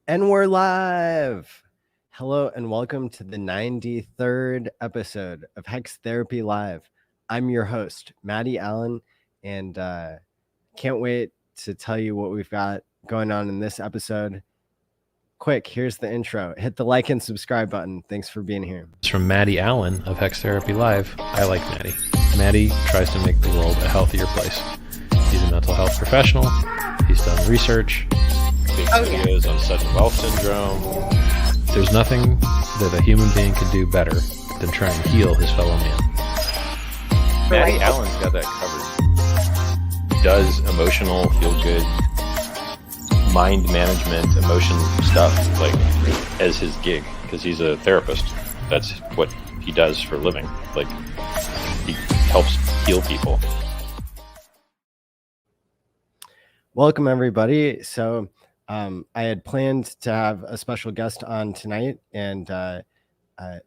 And we're live. Hello and welcome to the 93rd episode of Hex Therapy Live. I'm your host, Maddie ALLin, and can't wait to tell you what we've got going on in this episode. Quick, here's the intro. Hit the like and subscribe button. Thanks for being here. It's from Maddie ALLin of HexTherapy.live. I like Maddie. Maddie tries to make the world a healthier place. He's a mental health professional. He's done research. Big videos on sudden wealth syndrome. There's nothing that a human being can do better than try and heal his fellow man. Maddie ALLin's got that covered. He does emotional, feel-good, mind management, emotion stuff, like, as his gig, because he's a therapist. That's what he does for a living. Like, he helps heal people. Welcome, everybody. So I had planned to have a special guest on tonight, and it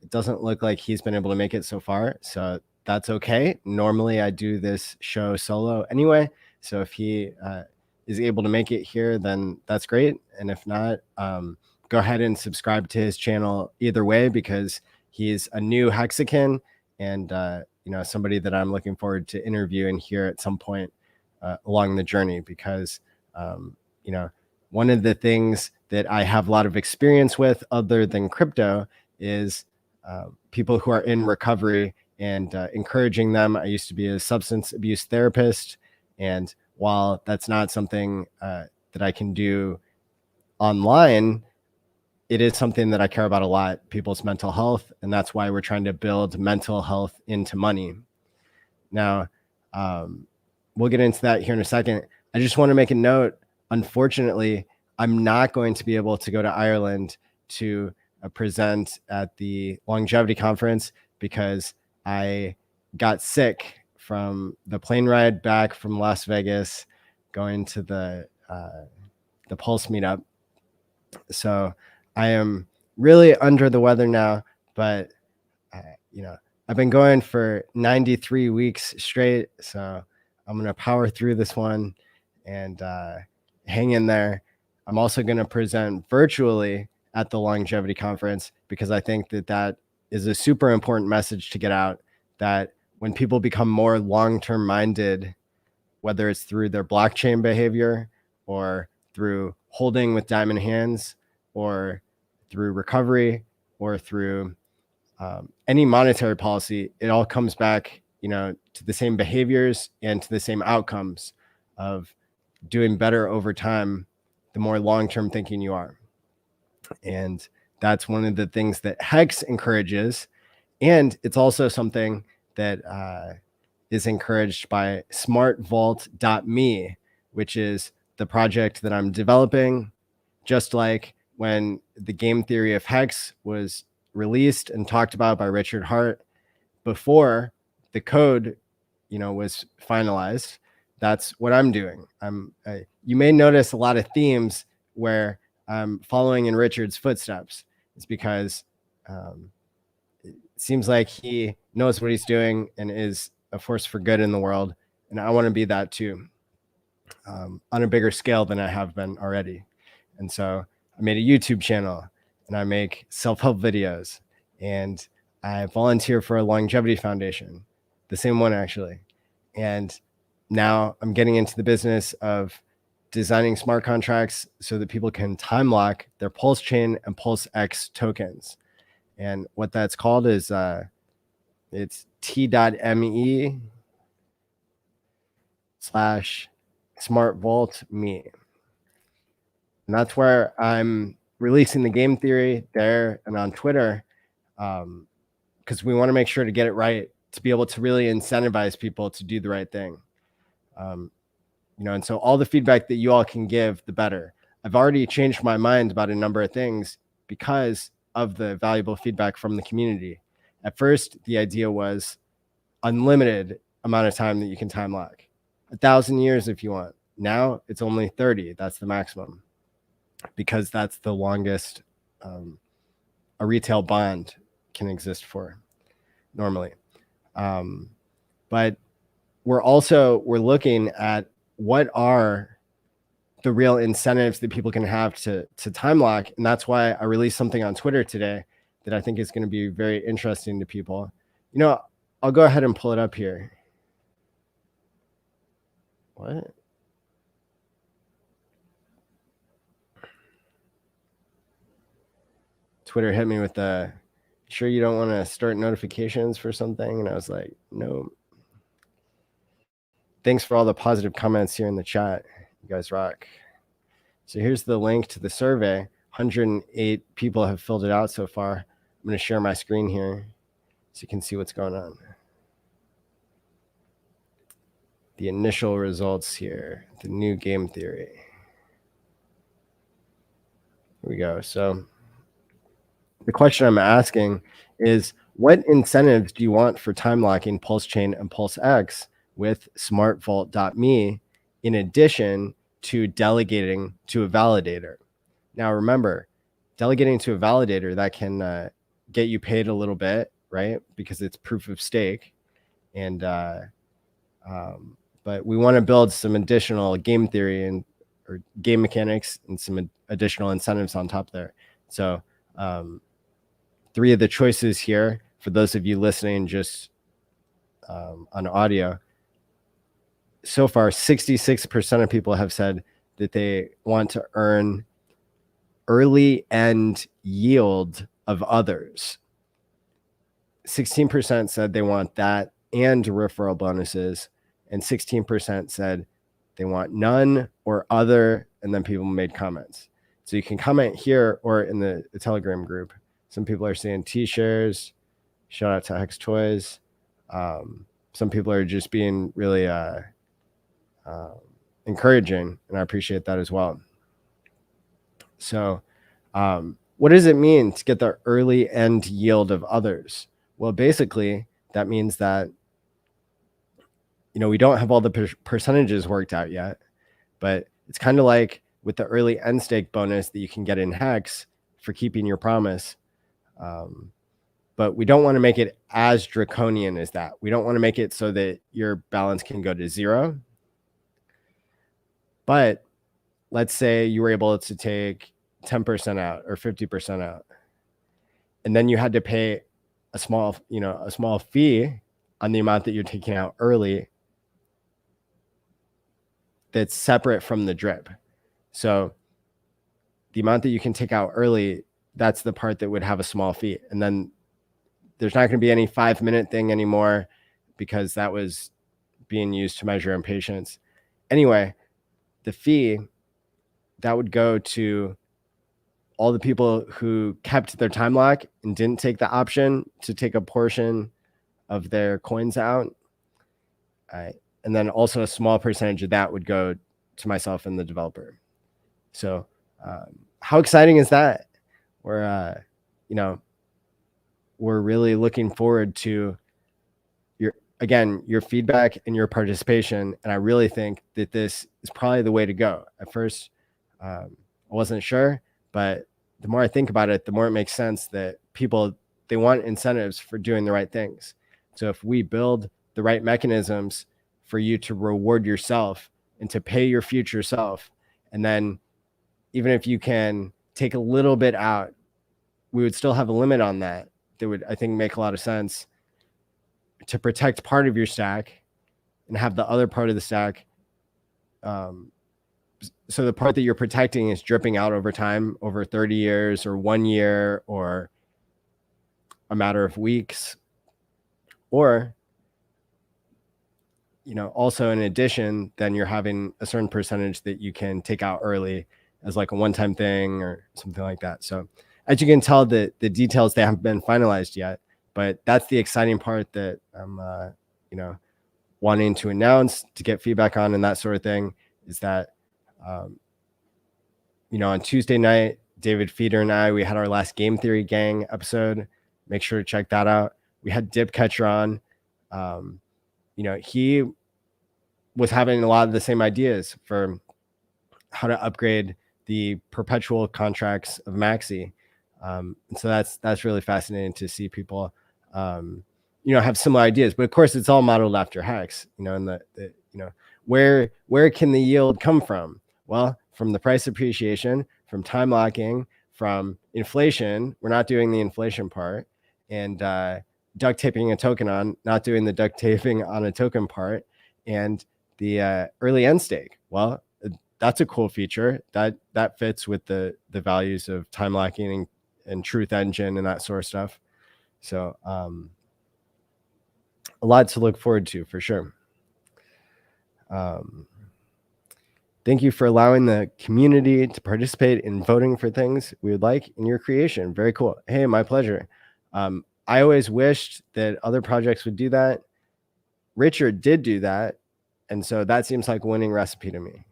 doesn't look like he's been able to make it so far. So that's okay. Normally, I do this show solo anyway. So if he is able to make it here, then that's great. And if not, go ahead and subscribe to his channel either way, because he's a new Hexican and somebody that I'm looking forward to interviewing here at some point along the journey, because one of the things that I have a lot of experience with other than crypto is people who are in recovery and encouraging them. I used to be a substance abuse therapist, and while that's not something that I can do online, it is something that I care about a lot, people's mental health, and that's why we're trying to build mental health into money. Now, we'll get into that here in a second. I just want to make a note. Unfortunately, I'm not going to be able to go to Ireland to present at the longevity conference because I got sick from the plane ride back from Las Vegas, going to the Pulse meetup. So I am really under the weather now, but I've been going for 93 weeks straight, so I'm going to power through this one and hang in there. I'm also going to present virtually at the longevity conference because I think that is a super important message to get out, that when people become more long-term minded, whether it's through their blockchain behavior or through holding with diamond hands or through recovery or through any monetary policy, it all comes back, to the same behaviors and to the same outcomes of doing better over time, the more long-term thinking you are. And that's one of the things that Hex encourages. And it's also something that is encouraged by smartvault.me, which is the project that I'm developing. Just like when the game theory of Hex was released and talked about by Richard Hart, before the code, was finalized, that's what I'm doing. You may notice a lot of themes where I'm following in Richard's footsteps. It's because it seems like he knows what he's doing and is a force for good in the world. And I want to be that too, on a bigger scale than I have been already. And so I made a YouTube channel and I make self-help videos, and I volunteer for a longevity foundation, the same one actually. And now I'm getting into the business of designing smart contracts so that people can time lock their Pulse Chain and Pulse X tokens. And what that's called is it's t.me/smartvault.me. And that's where I'm releasing the game theory there and on Twitter, because we want to make sure to get it right, to be able to really incentivize people to do the right thing. And so all the feedback that you all can give, the better. I've already changed my mind about a number of things because of the valuable feedback from the community. At first, the idea was unlimited amount of time that you can time lock, 1,000 years if you want. Now it's only 30. That's the maximum, because that's the longest a retail bond can exist for normally. But we're looking at what are the real incentives that people can have to time lock. And that's why I released something on Twitter today that I think is going to be very interesting to people. You know, I'll go ahead and pull it up here. What? Twitter hit me with the, sure you don't want to start notifications for something? And I was like, no. Thanks for all the positive comments here in the chat. You guys rock. So here's the link to the survey. 108 people have filled it out so far. I'm going to share my screen here so you can see what's going on. The initial results here, the new game theory. Here we go. So the question I'm asking is, what incentives do you want for time locking Pulse Chain and Pulse X with SmartVault.me in addition to delegating to a validator? Now, remember, delegating to a validator, that can get you paid a little bit, right? Because it's proof of stake. And but we want to build some additional game theory and or game mechanics and some additional incentives on top there. So 3 of the choices here, for those of you listening just on audio, so far 66% of people have said that they want to earn early end yield of others. 16% said they want that and referral bonuses, and 16% said they want none or other, and then people made comments. So you can comment here or in the Telegram group. Some people are saying T-shares. Shout out to Hex Toys. Some people are just being really encouraging, and I appreciate that as well. So what does it mean to get the early end yield of others? Well, basically, that means that, you know, we don't have all the percentages worked out yet, but it's kind of like with the early end stake bonus that you can get in Hex for keeping your promise. But we don't want to make it as draconian as that. We don't want to make it so that your balance can go to 0. But let's say you were able to take 10% out or 50% out, and then you had to pay a small fee on the amount that you're taking out early that's separate from the drip. So the amount that you can take out early, that's the part that would have a small fee. And then there's not going to be any 5-minute thing anymore because that was being used to measure impatience. Anyway, the fee that would go to all the people who kept their time lock and didn't take the option to take a portion of their coins out. And then also a small percentage of that would go to myself and the developer. So how exciting is that? We're really looking forward to your feedback and your participation. And I really think that this is probably the way to go. At first, I wasn't sure, but the more I think about it, the more it makes sense that people, they want incentives for doing the right things. So if we build the right mechanisms for you to reward yourself and to pay your future self, and then even if you can take a little bit out, we would still have a limit on that. That would, I think, make a lot of sense to protect part of your stack and have the other part of the stack. So the part that you're protecting is dripping out over time, over 30 years or 1 year or a matter of weeks. Or, also in addition, then you're having a certain percentage that you can take out early as like a one-time thing or something like that. So as you can tell, the details, they haven't been finalized yet, but that's the exciting part that I'm, wanting to announce, to get feedback on and that sort of thing, is that, on Tuesday night, David Feeder and I, we had our last Game Theory Gang episode. Make sure to check that out. We had Dip Catcher on. He was having a lot of the same ideas for how to upgrade the perpetual contracts of Maxi. And so that's really fascinating to see people, have similar ideas. But of course, it's all modeled after Hex. And where can the yield come from? Well, from the price appreciation, from time locking, from inflation. We're not doing the inflation part, and duct taping a token on, not doing the duct taping on a token part, and the early end stake. Well, that's a cool feature that fits with the values of time locking and truth engine and that sort of stuff. So a lot to look forward to for sure. Thank you for allowing the community to participate in voting for things we would like in your creation. Very cool. Hey, my pleasure. I always wished that other projects would do that. Richard did do that, and so that seems like a winning recipe to me.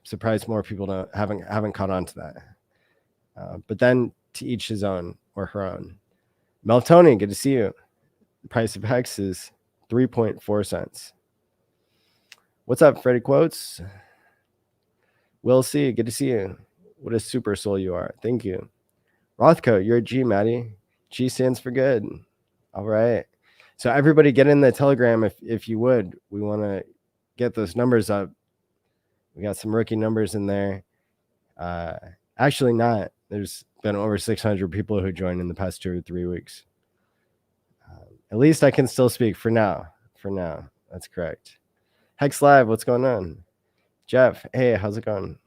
Surprised more people haven't caught on to that. But then to each his own or her own. Meltoni, good to see you. The price of Hex is 3.4 cents. What's up, Freddie Quotes? Will C, good to see you. What a super soul you are. Thank you. Rothko, you're a G, Maddie. G stands for good. All right. So everybody get in the Telegram if you would. We want to get those numbers up. We got some rookie numbers in there. Actually not. There's been over 600 people who joined in the past 2 or 3 weeks. At least I can still speak for now. For now. That's correct. Hex Live, what's going on? Jeff, hey, how's it going?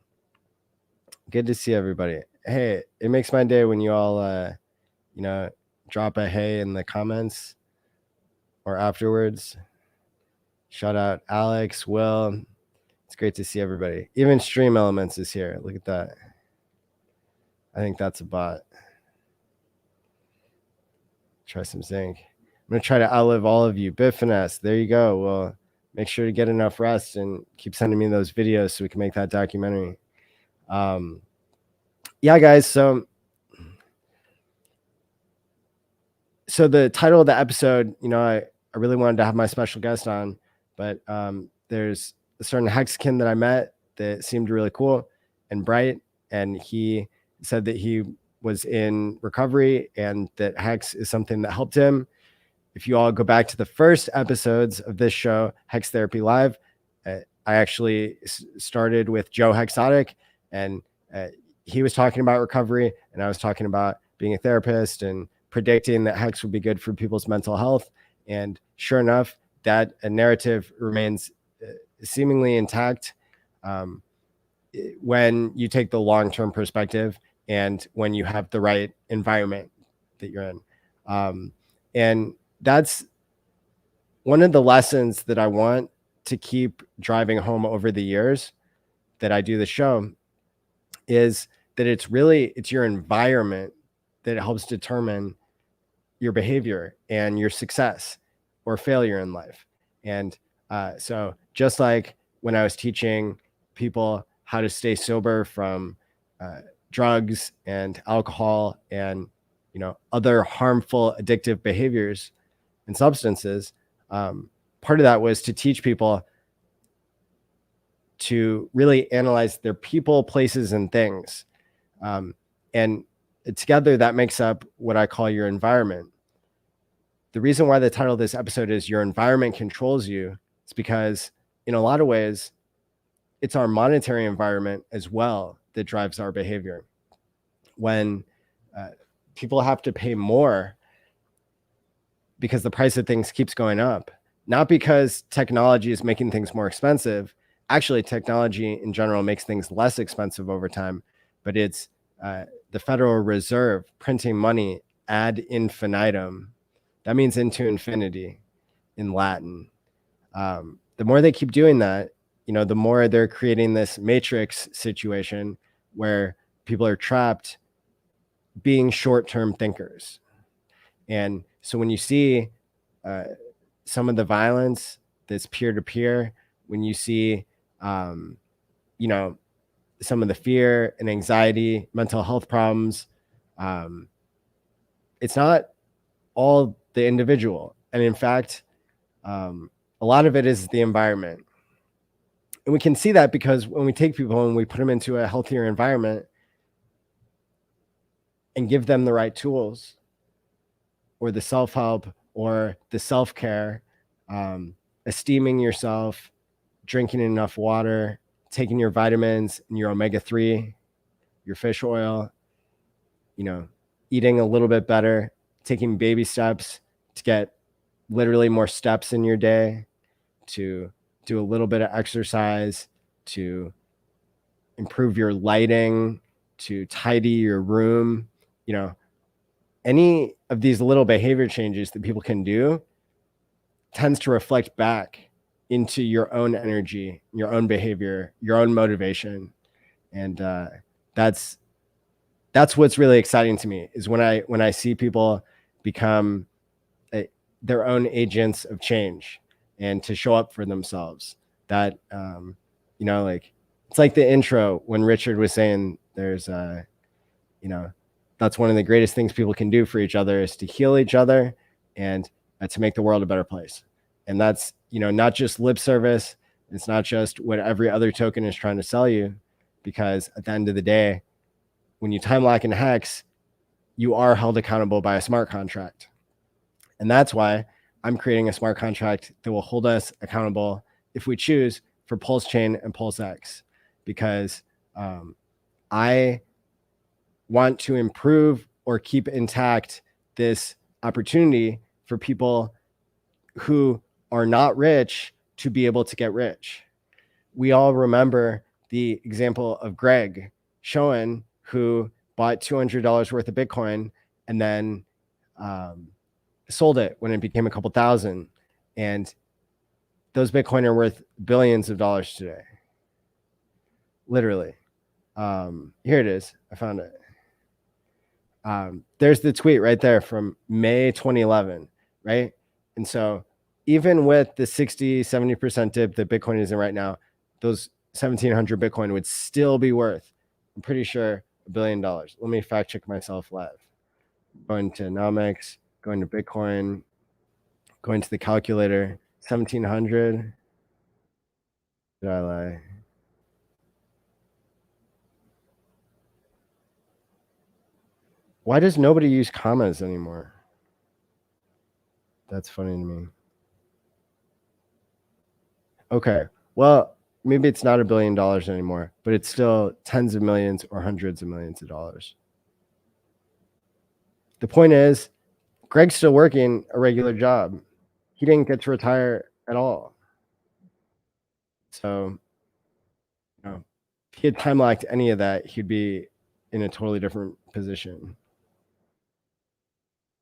Good to see everybody. Hey, it makes my day when you all, drop a hey in the comments or afterwards. Shout out Alex, Will. It's great to see everybody. Even Stream Elements is here. Look at that. I think that's a bot. Try some zinc. I'm going to try to outlive all of you. Bitfinesse, there you go. Well, make sure to get enough rest and keep sending me those videos so we can make that documentary. Yeah, guys. So the title of the episode, I really wanted to have my special guest on, but there's a certain hexkin that I met that seemed really cool and bright, and he said that he was in recovery and that Hex is something that helped him. If you all go back to the first episodes of this show, Hex Therapy Live, I actually started with Joe Hexotic, and he was talking about recovery, and I was talking about being a therapist and predicting that Hex would be good for people's mental health. And sure enough, that narrative remains seemingly intact when you take the long-term perspective and when you have the right environment that you're in. And that's one of the lessons that I want to keep driving home over the years that I do the show, is that it's your environment that helps determine your behavior and your success or failure in life. And so just like when I was teaching people how to stay sober from drugs and alcohol and other harmful addictive behaviors and substances, part of that was to teach people to really analyze their people, places, and things. And together that makes up what I call your environment. The reason why the title of this episode is Your Environment Controls You is because in a lot of ways, it's our monetary environment as well that drives our behavior. When people have to pay more because the price of things keeps going up, not because technology is making things more expensive. Actually, technology in general makes things less expensive over time, but it's the Federal Reserve printing money ad infinitum. That means into infinity in Latin. The more they keep doing that, the more they're creating this matrix situation where people are trapped being short-term thinkers. And so when you see some of the violence that's peer-to-peer, when you see, some of the fear and anxiety, mental health problems, it's not all the individual. And in fact, a lot of it is the environment. And we can see that because when we take people and we put them into a healthier environment and give them the right tools or the self-help or the self-care, esteeming yourself, drinking enough water, taking your vitamins and your omega-3, your fish oil, eating a little bit better, taking baby steps to get literally more steps in your day, to do a little bit of exercise, to improve your lighting, to tidy your room, any of these little behavior changes that people can do tends to reflect back into your own energy, your own behavior, your own motivation. And that's what's really exciting to me, is when I see people become their own agents of change and to show up for themselves. That it's like the intro when Richard was saying there's that's one of the greatest things people can do for each other, is to heal each other and to make the world a better place. And that's, not just lip service. It's not just what every other token is trying to sell you, because at the end of the day, when you time lock in Hex, you are held accountable by a smart contract. And that's why I'm creating a smart contract that will hold us accountable, if we choose, for Pulse Chain and Pulse X, because I want to improve or keep intact this opportunity for people who are not rich to be able to get rich. We all remember the example of Greg Schoen, who bought $200 worth of Bitcoin and then sold it when it became a couple thousand. And those Bitcoin are worth billions of dollars today. Literally. Here it is. I found it. There's the tweet right there from May 2011, right? And so even with the 60-70% dip that Bitcoin is in right now, those 1,700 Bitcoin would still be worth, I'm pretty sure, $1 billion. Let me fact check myself live. Going to Nomics, going to Bitcoin, going to the calculator, 1,700. Did I lie? Why does nobody use commas anymore? That's funny to me. Okay, well, maybe it's not $1 billion anymore, but it's still tens of millions or hundreds of millions of dollars. The point is, Greg's still working a regular job. He didn't get to retire at all. So, if he had time locked any of that, he'd be in a totally different position.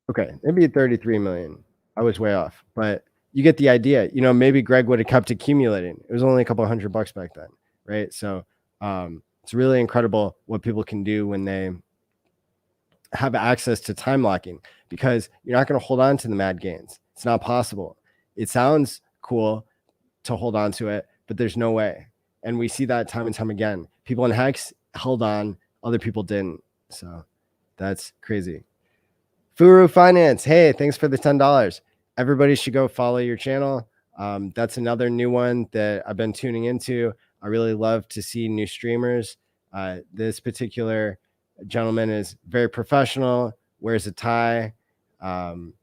Okay, maybe 33 million. I was way off, but you get the idea. Maybe Greg would have kept accumulating. It was only a couple $100 back then, right? So it's really incredible what people can do when they have access to time locking, because you're not going to hold on to the mad gains. It's not possible. It sounds cool to hold on to it, but there's no way. And we see that time and time again. People in Hex held on, other people didn't. So that's crazy. Furu Finance, hey, thanks for the $10. Everybody should go follow your channel. That's another new one that I've been tuning into. I really love to see new streamers. This particular gentleman is very professional, wears a tie, and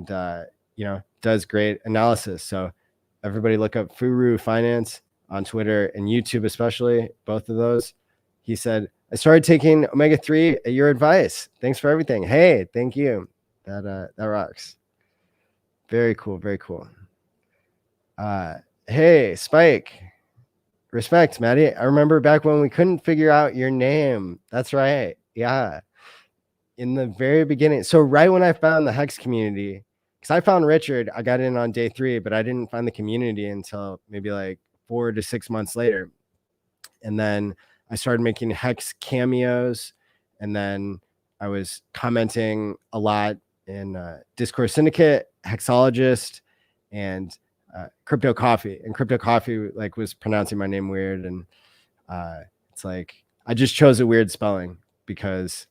does great analysis. So everybody look up Furu Finance on Twitter and YouTube, especially both of those. He said, I started taking omega-3 at your advice. Thanks for everything. Hey, thank you. That rocks. Very cool. Very cool. Hey, Spike. Respect, Maddie. I remember back when we couldn't figure out your name. That's right. Yeah. In the very beginning. So right when I found the Hex community, because I found Richard, I got in on day 3, but I didn't find the community until maybe like 4 to 6 months later. And then I started making Hex cameos, and then I was commenting a lot in Discourse Syndicate, Hexologist, and Crypto Coffee. And Crypto Coffee was pronouncing my name weird, and it's like I just chose a weird spelling because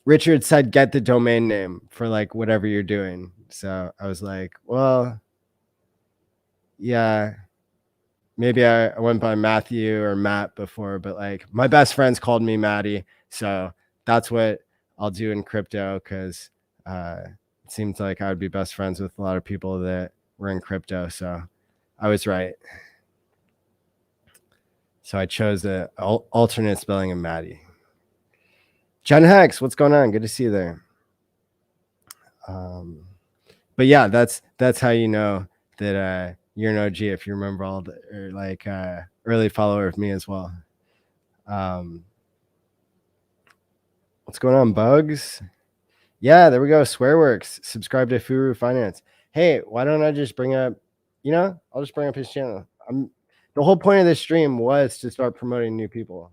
Richard said get the domain name for whatever you're doing. So I was like, well, yeah. Maybe I went by Matthew or Matt before, but my best friends called me Matty. So that's what I'll do in crypto, because it seems like I would be best friends with a lot of people that were in crypto. So I was right. So I chose the alternate spelling of Maddie. Jen Hex, what's going on? Good to see you there. But yeah, that's how you know that you're an OG if you remember all the early follower of me as well. What's going on, Bugs? Yeah, there we go. Swearworks. Subscribe to Furu Finance. Hey, why don't I just bring up, I'll just bring up his channel. The whole point of this stream was to start promoting new people,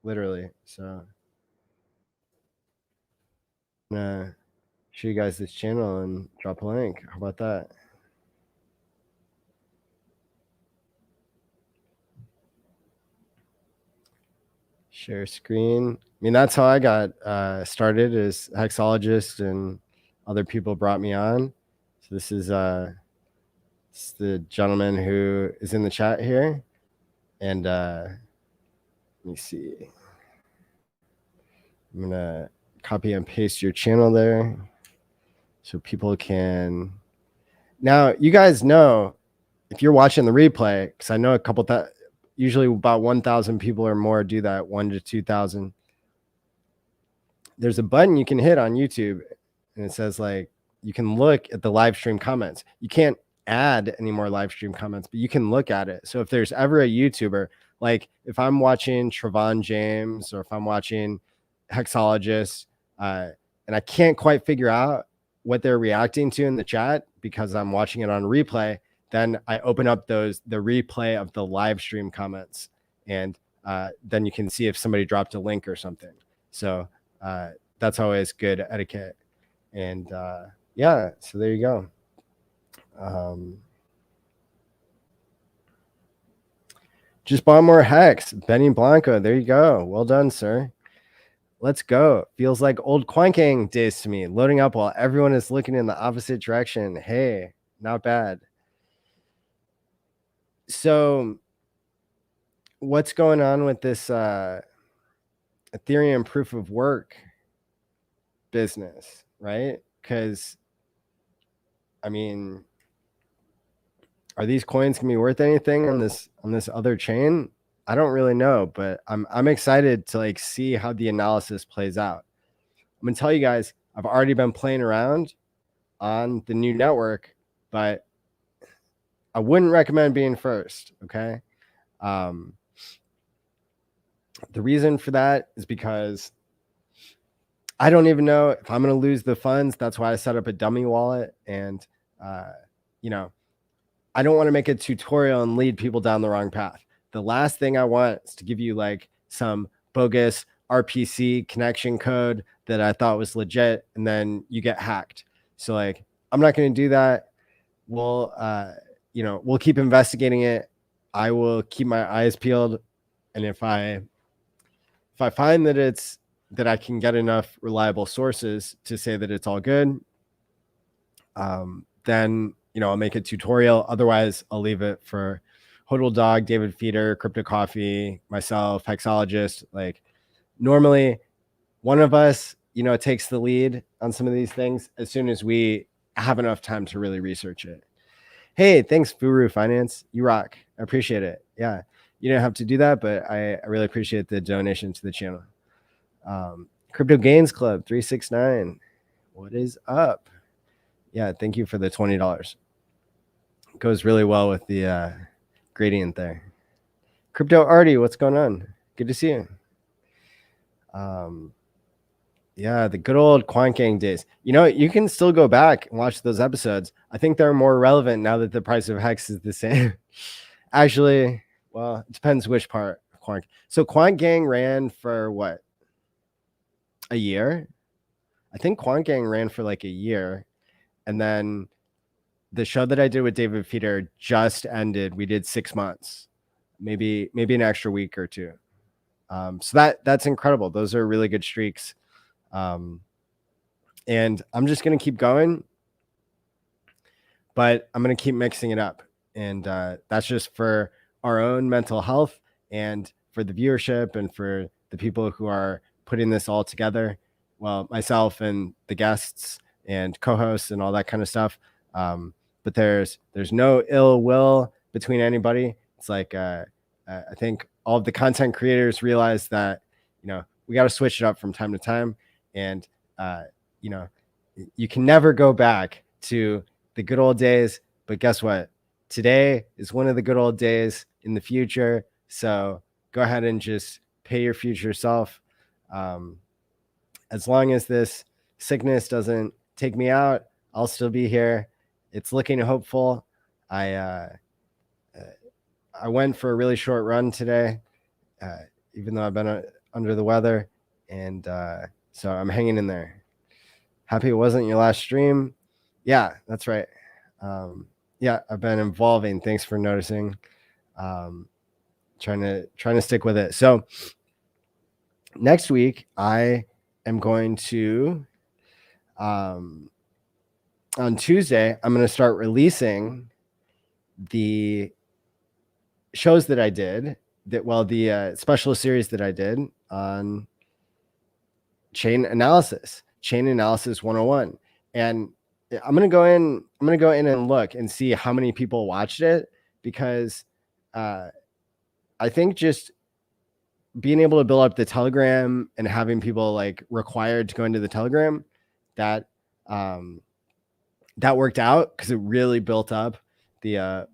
literally. So I'm gonna show you guys this channel and drop a link. How about that? Share screen. I mean, that's how I got started as hexologist, and other people brought me on. So this is the gentleman who is in the chat here. And let me see. I'm going to copy and paste your channel there so people can. Now, you guys know, if you're watching the replay, because I know a couple that usually about 1,000 people or more do that, 1 to 2,000. There's a button you can hit on YouTube, and it says like you can look at the live stream comments. You can't add any more live stream comments, but you can look at it. So if there's ever a YouTuber, like if I'm watching Trevon James or if I'm watching Hexologist, and I can't quite figure out what they're reacting to in the chat because I'm watching it on replay, then I open up the replay of the live stream comments, and then you can see if somebody dropped a link or something. So that's always good etiquette. And yeah, so there you go. Just bought more Hex. Benny Blanco, there you go. Well done, sir. Let's go. Feels like old Quanking days to me. Loading up while everyone is looking in the opposite direction. Hey, not bad. So what's going on with this Ethereum proof of work business, right? Because I mean, are these coins gonna be worth anything on this other chain? I don't really know, but I'm excited to like see how the analysis plays out. I'm gonna tell you guys, I've already been playing around on the new network, but I wouldn't recommend being first. Okay. The reason for that is because I don't even know if I'm going to lose the funds. That's why I set up a dummy wallet. And, you know, I don't want to make a tutorial and lead people down the wrong path. The last thing I want is to give you like some bogus RPC connection code that I thought was legit, and then you get hacked. So like, I'm not going to do that. We'll, you know, we'll keep investigating it. I will keep my eyes peeled. And if I find that I can get enough reliable sources to say that it's all good, then, you know, I'll make a tutorial. Otherwise, I'll leave it for Hodl Dog, David Feeder, Crypto Coffee, myself, Hexologist. Like normally one of us, you know, takes the lead on some of these things as soon as we have enough time to really research it. Hey, thanks, Furu Finance. You rock. I appreciate it. Yeah, you don't have to do that, but I really appreciate the donation to the channel. Crypto Gains Club 369. What is up? Yeah, thank you for the $20. It goes really well with the gradient there. Crypto Artie, what's going on? Good to see you. Yeah, the good old Quanking days. You know, you can still go back and watch those episodes. I think they're more relevant now that the price of Hex is the same. Actually, well, it depends which part of Quank. So Quanking ran for what? A year? I think Quanking ran for like a year. And then the show that I did with David Feeder just ended. We did 6 months, maybe an extra week or two. So that's incredible. Those are really good streaks. And I'm just going to keep going, but I'm going to keep mixing it up. And that's just for our own mental health and for the viewership and for the people who are putting this all together. Well, myself and the guests and co-hosts and all that kind of stuff. But there's no ill will between anybody. It's like, I think all of the content creators realize that, we got to switch it up from time to time. And, you can never go back to the good old days, but guess what? Today is one of the good old days in the future. So go ahead and just pay your future self. As long as this sickness doesn't take me out, I'll still be here. It's looking hopeful. I went for a really short run today, even though I've been under the weather. And so I'm hanging in there. Happy it wasn't your last stream. Yeah, that's right. Yeah, I've been evolving. Thanks for noticing. Trying to stick with it. So next week I am going to on Tuesday, I'm going to start releasing the shows that I did, the special series that I did on chain analysis 101. And I'm going to go in and look and see how many people watched it, because I think just being able to build up the Telegram and having people like required to go into the Telegram, that worked out, because it really built up the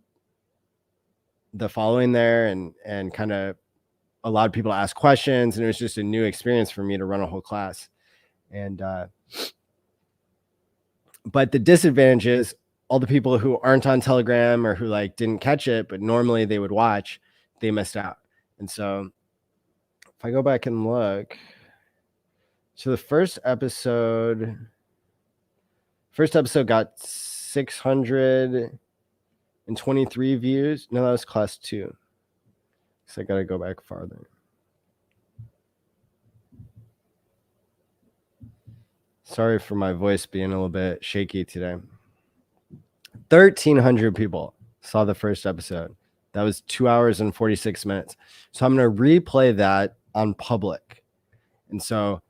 following there, and kind of allowed people to ask questions. And it was just a new experience for me to run a whole class. And but the disadvantage is all the people who aren't on Telegram or who like didn't catch it, but normally they would watch, they missed out. And so if I go back and look, so the first episode got 623 views. No, that was class 2. So I got to go back farther. Sorry for my voice being a little bit shaky today. 1,300 people saw the first episode. That was 2 hours and 46 minutes. So I'm going to replay that on public. And so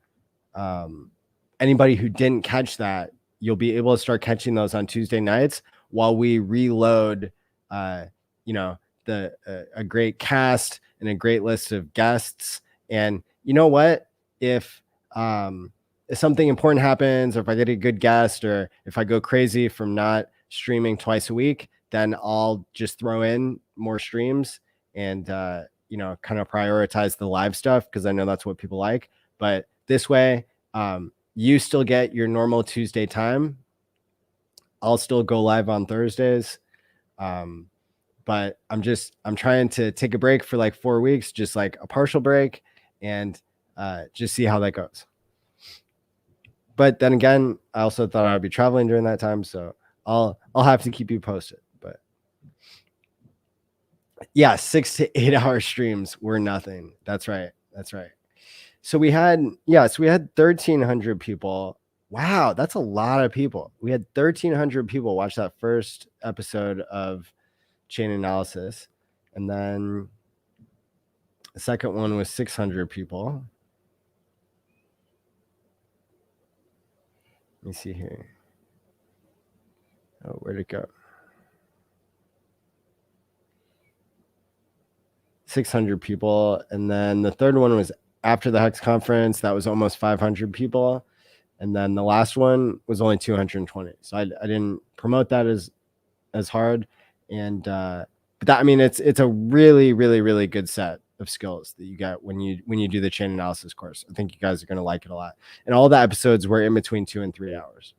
anybody who didn't catch that, you'll be able to start catching those on Tuesday nights while we reload, a great cast and a great list of guests. And you know what? If something important happens, or if I get a good guest, or if I go crazy from not streaming twice a week, then I'll just throw in more streams and, kind of prioritize the live stuff, because I know that's what people like. But this way, you still get your normal Tuesday time. I'll still go live on Thursdays. But I'm trying to take a break for like 4 weeks, just like a partial break, and just see how that goes. But then again, I also thought I'd be traveling during that time, so I'll have to keep you posted. But yeah, 6 to 8 hour streams were nothing. That's right. So we had 1,300 people. Wow, that's a lot of people. We had 1,300 people watch that first episode of Chain Analysis, and then the second one was 600 people. Let me see here. Oh, where'd it go? 600 people. And then the third one was after the Hex conference. That was almost 500 people. And then the last one was only 220. So I didn't promote that as hard. And but that, I mean, it's a really, really, really good set of skills that you get when you do the chain analysis course. I think you guys are going to like it a lot. And all the episodes were in between 2 and 3 hours.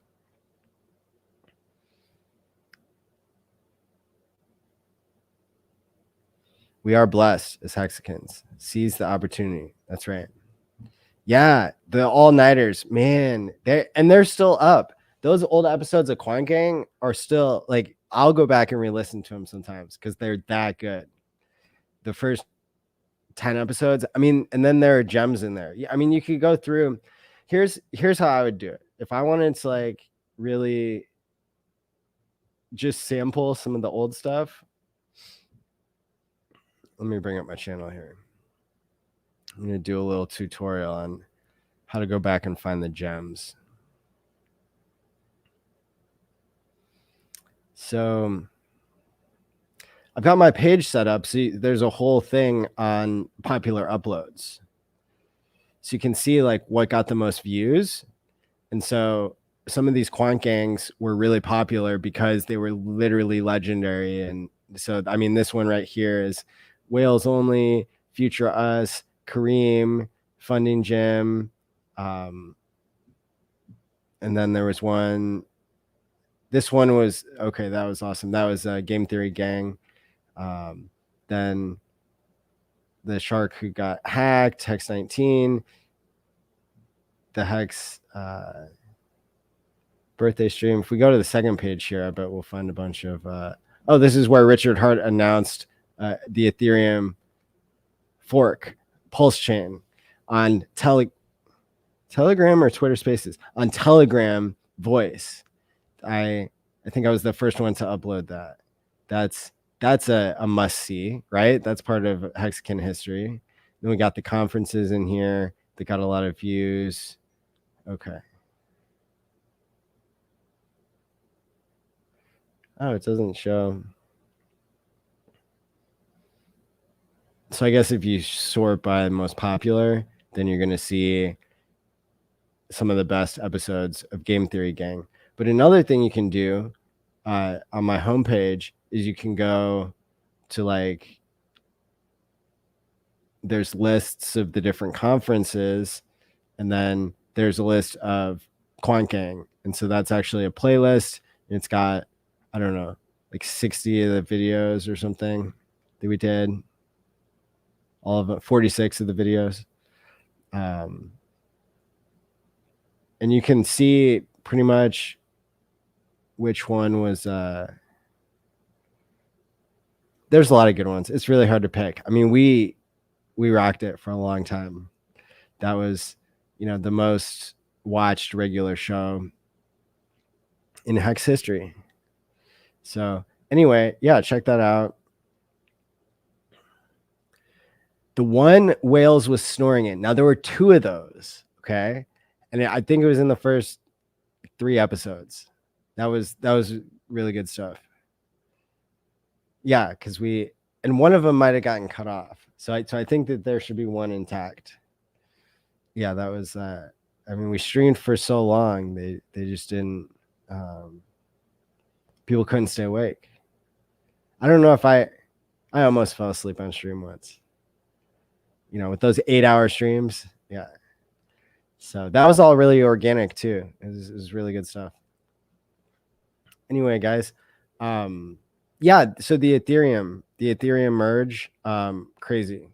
We are blessed as Hexicans. Seize the opportunity. That's right. Yeah, the all-nighters, man, they're still up. Those old episodes of Quan Gang are still, like, I'll go back and re-listen to them sometimes because they're that good. The first 10 episodes, I mean, and then there are gems in there. I mean, you could go through. Here's how I would do it. If I wanted to, like, really just sample some of the old stuff, let me bring up my channel here. I'm going to do a little tutorial on how to go back and find the gems. So I've got my page set up. So there's a whole thing on popular uploads. So you can see like what got the most views. And so some of these quant gangs were really popular because they were literally legendary. And so, I mean, this one right here is Whales Only, Future Us, Kareem, Funding Jim. And then there was one. This one was okay. That was awesome. That was Game Theory Gang. Then the shark who got hacked, Hex 19, the Hex birthday stream. If we go to the second page here, I bet we'll find a bunch of. Oh, this is where Richard Hart announced the Ethereum fork pulse chain on Telegram or Twitter Spaces on Telegram Voice. I think I was the first one to upload that. That's a must see, right? That's part of Hexagon history. Then we got the conferences in here that got a lot of views. Okay. Oh, it doesn't show. So I guess if you sort by most popular, then you're going to see some of the best episodes of Game Theory Gang. But another thing you can do on my homepage is you can go to like, there's lists of the different conferences, and then there's a list of Quant Gang. And so that's actually a playlist. And it's got, I don't know, like 60 of the videos or something that we did. All of it, 46 of the videos. And you can see pretty much which one was there's a lot of good ones. It's really hard to pick. I mean, we rocked it for a long time. That was, the most watched regular show in Hex history. So anyway, yeah, check that out. The one Whales was snoring in. Now there were 2 of those, okay? And I think it was in the first 3 episodes. That was really good stuff. Yeah, because and one of them might have gotten cut off. So I think that there should be one intact. Yeah, that was I mean, we streamed for so long, they just didn't people couldn't stay awake. I don't know if I almost fell asleep on stream once. With those 8-hour streams. Yeah. So that was all really organic too. It was really good stuff. Anyway, guys, yeah, so the Ethereum merge, crazy.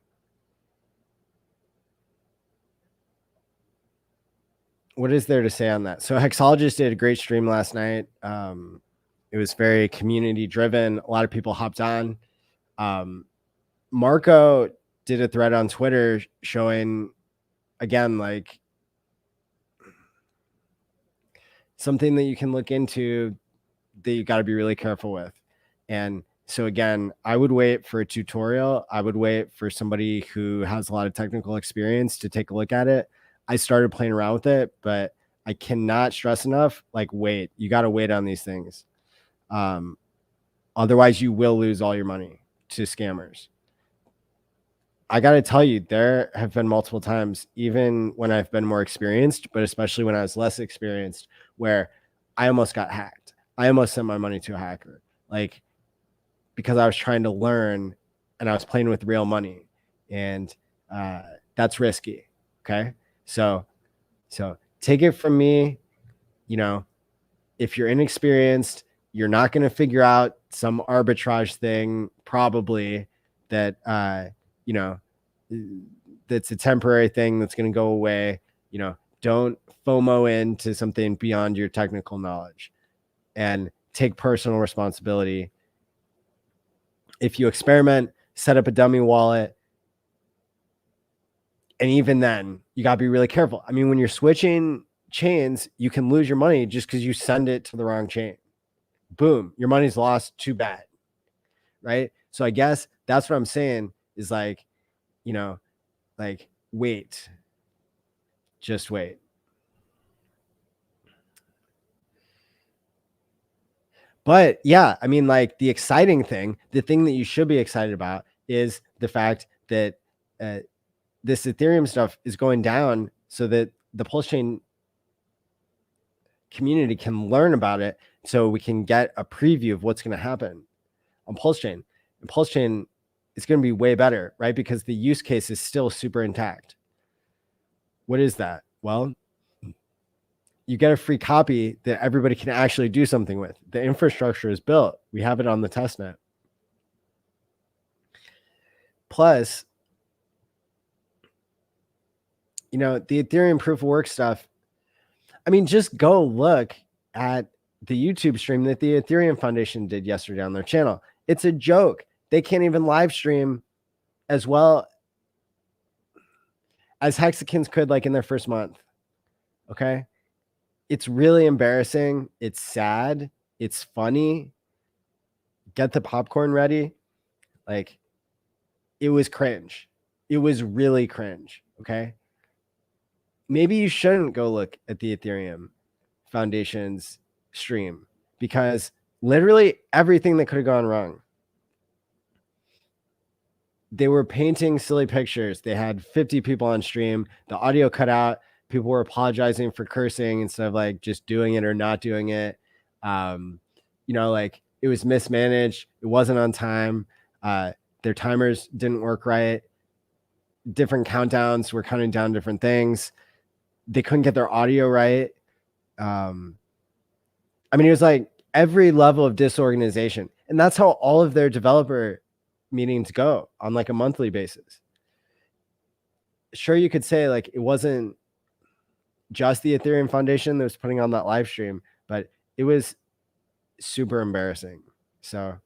What is there to say on that? So Hexologist did a great stream last night. It was very community driven. A lot of people hopped on. Marco did a thread on Twitter showing, again, like something that you can look into that you got to be really careful with. And so again, I would wait for a tutorial. I would wait for somebody who has a lot of technical experience to take a look at it. I started playing around with it, but I cannot stress enough, like, wait. You got to wait on these things. Otherwise, you will lose all your money to scammers. I got to tell you, there have been multiple times, even when I've been more experienced, but especially when I was less experienced, where I almost got hacked. I almost sent my money to a hacker, like, because I was trying to learn and I was playing with real money, and that's risky. Okay. So take it from me, if you're inexperienced, you're not going to figure out some arbitrage thing, probably, that, that's a temporary thing that's going to go away. Don't FOMO into something beyond your technical knowledge, and take personal responsibility. If you experiment, set up a dummy wallet. And even then, you got to be really careful. I mean, when you're switching chains, you can lose your money just because you send it to the wrong chain. Boom, your money's lost. Too bad. Right? So I guess that's what I'm saying is, like, wait. Just wait. But yeah, I mean, like the exciting thing, the thing that you should be excited about is the fact that this Ethereum stuff is going down so that the Pulse Chain community can learn about it, so we can get a preview of what's going to happen on Pulse Chain. And Pulse Chain is going to be way better, right? Because the use case is still super intact. What is that? Well, you get a free copy that everybody can actually do something with. The infrastructure is built. We have it on the testnet. Plus, you know, the Ethereum proof of work stuff. I mean, just go look at the YouTube stream that the Ethereum Foundation did yesterday on their channel. It's a joke. They can't even live stream as well as Hexicans could, like in their first month. Okay. It's really embarrassing. It's sad. It's funny. Get the popcorn ready. Like, it was cringe. It was really cringe. Okay. Maybe you shouldn't go look at the Ethereum Foundation's stream, because literally everything that could have gone wrong. They were painting silly pictures. They had 50 people on stream. The audio cut out. People were apologizing for cursing instead of like just doing it or not doing it. You know, like it was mismanaged. It wasn't on time. Their timers didn't work right. Different countdowns were counting down different things. They couldn't get their audio right. I mean, it was like every level of disorganization. And that's how all of their developer meetings go on like a monthly basis. Sure, you could say like it wasn't just the Ethereum Foundation that was putting on that live stream, but it was super embarrassing. So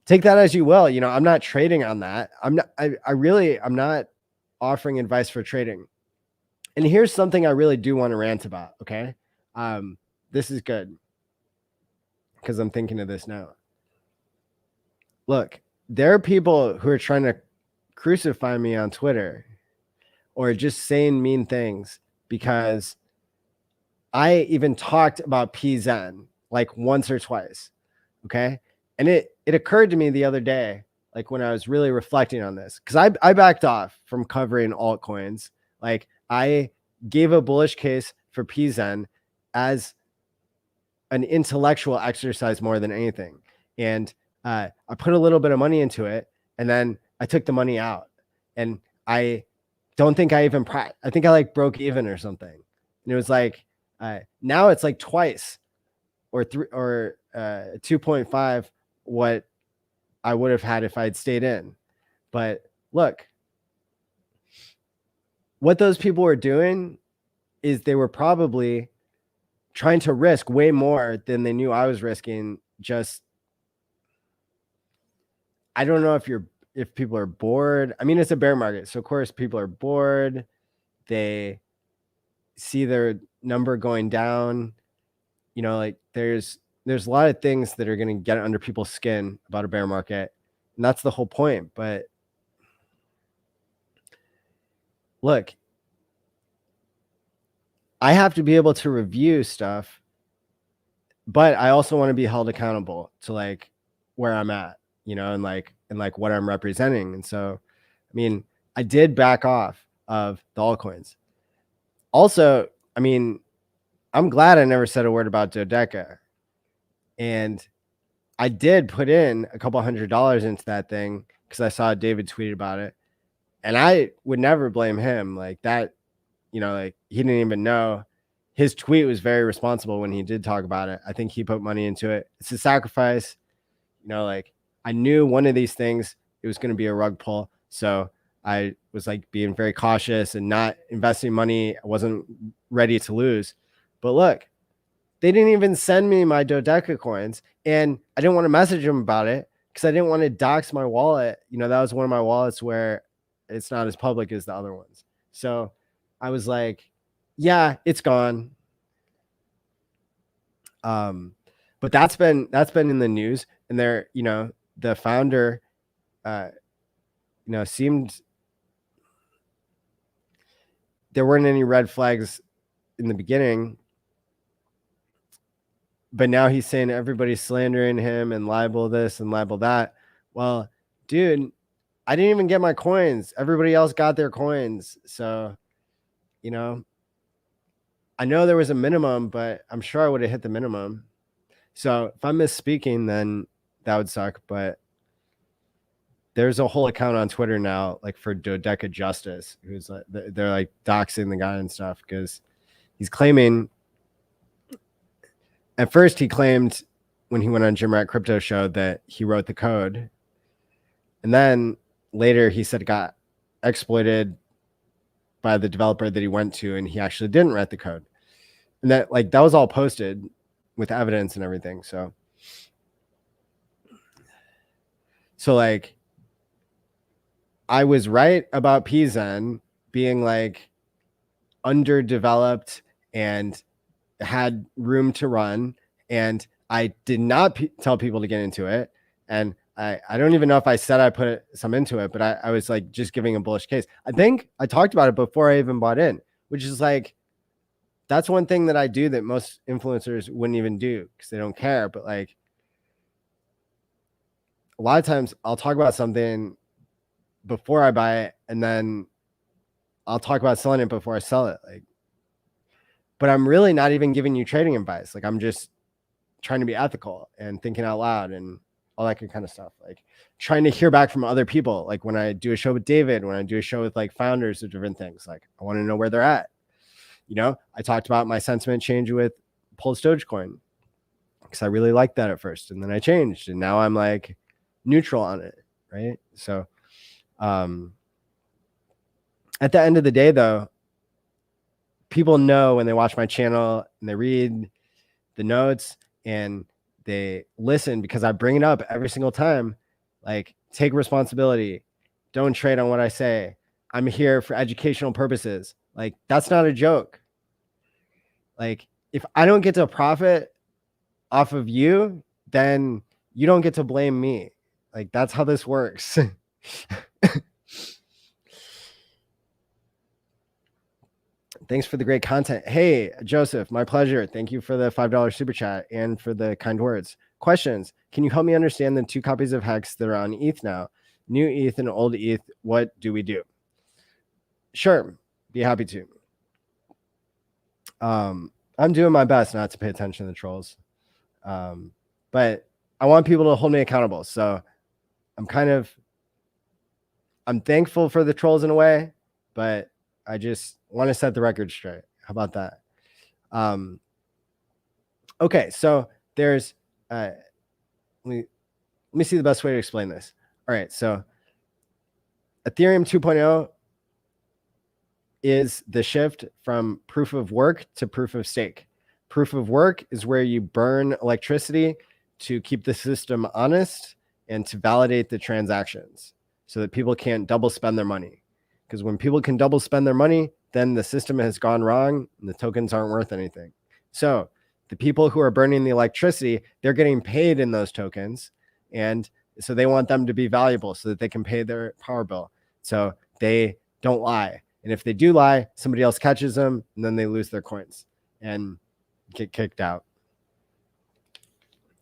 take that as you will. You know, I'm not trading on that. I'm not offering advice for trading. And here's something I really do want to rant about. Okay. This is good because I'm thinking of this now. Look, there are people who are trying to crucify me on Twitter or just saying mean things because I even talked about PZen like once or twice. Okay. And it occurred to me the other day, like when I was really reflecting on this, because I backed off from covering altcoins. Like I gave a bullish case for PZen as an intellectual exercise more than anything. And I put a little bit of money into it, and then I took the money out. And I don't think I even I think I like broke even or something. And it was like now it's like twice or 2.5 what I would have had if I'd stayed in. But look, what those people were doing is they were probably trying to risk way more than they knew I was risking. Just, I don't know if people are bored. I mean, it's a bear market, so of course people are bored. They see their number going down. You know, like there's a lot of things that are going to get under people's skin about a bear market, and that's the whole point. But look, I have to be able to review stuff, but I also want to be held accountable to like where I'm at, you know, and like what I'm representing. And so, I mean, I did back off of the altcoins. Also, I mean, I'm glad I never said a word about Dodeca. And I did put in a couple $100 into that thing because I saw David tweet about it. And I would never blame him like that. You know, like he didn't even know. His tweet was very responsible when he did talk about it. I think he put money into it. It's a sacrifice. You know, like I knew one of these things, it was going to be a rug pull. So I was like being very cautious and not investing money I wasn't ready to lose. But look, they didn't even send me my Dodeca coins, and I didn't want to message them about it because I didn't want to dox my wallet. You know, that was one of my wallets where it's not as public as the other ones. So I was like, yeah, it's gone. But that's been in the news, and there, you know, the founder, you know, seemed there weren't any red flags in the beginning. but now he's saying everybody's slandering him and libel this and libel that. Well, dude, I didn't even get my coins. Everybody else got their coins. So, you know, I know there was a minimum, but I'm sure I would have hit the minimum. So if I'm misspeaking, then that would suck. But there's a whole account on Twitter now, like for Dodeca Justice, who's like, they're like doxing the guy and stuff because he's claiming. At first, he claimed when he went on Jim Rat Crypto Show that he wrote the code, and then later he said it got exploited by the developer that he went to, and he actually didn't write the code, and that was all posted with evidence and everything. So like, I was right about PZen being like underdeveloped and had room to run, and I did not tell people to get into it, and I don't even know if I said I put some into it, but I was like just giving a bullish case. I think I talked about it before I even bought in, which is like, that's one thing that I do that most influencers wouldn't even do because they don't care. But like, a lot of times I'll talk about something before I buy it, and then I'll talk about selling it before I sell it. Like, but I'm really not even giving you trading advice. Like, I'm just trying to be ethical and thinking out loud and all that kind of stuff. Like, trying to hear back from other people. Like when I do a show with David, when I do a show with like founders of different things, like I want to know where they're at. You know, I talked about my sentiment change with Pulse Dogecoin because I really liked that at first, and then I changed, and now I'm like neutral on it, right? So at the end of the day, though, people know when they watch my channel and they read the notes and they listen because I bring it up every single time. Like, take responsibility. Don't trade on what I say. I'm here for educational purposes. Like, that's not a joke. Like, if I don't get to profit off of you, then you don't get to blame me. Like, that's how this works. Thanks for the great content. Hey, Joseph, my pleasure. Thank you for the $5 super chat and for the kind words. Questions. Can you help me understand the 2 copies of Hex that are on ETH now? New ETH and old ETH. What do we do? Sure. Be happy to. I'm doing my best not to pay attention to the trolls. But I want people to hold me accountable. So I'm thankful for the trolls in a way, but I just want to set the record straight. How about that? Okay, so there's let me see the best way to explain this. All right, so Ethereum 2.0 is the shift from proof of work to proof of stake. Proof of work is where you burn electricity to keep the system honest and to validate the transactions so that people can't double spend their money. Because when people can double spend their money, then the system has gone wrong and the tokens aren't worth anything. So the people who are burning the electricity, they're getting paid in those tokens. And so they want them to be valuable so that they can pay their power bill. So they don't lie. And if they do lie, somebody else catches them and then they lose their coins and get kicked out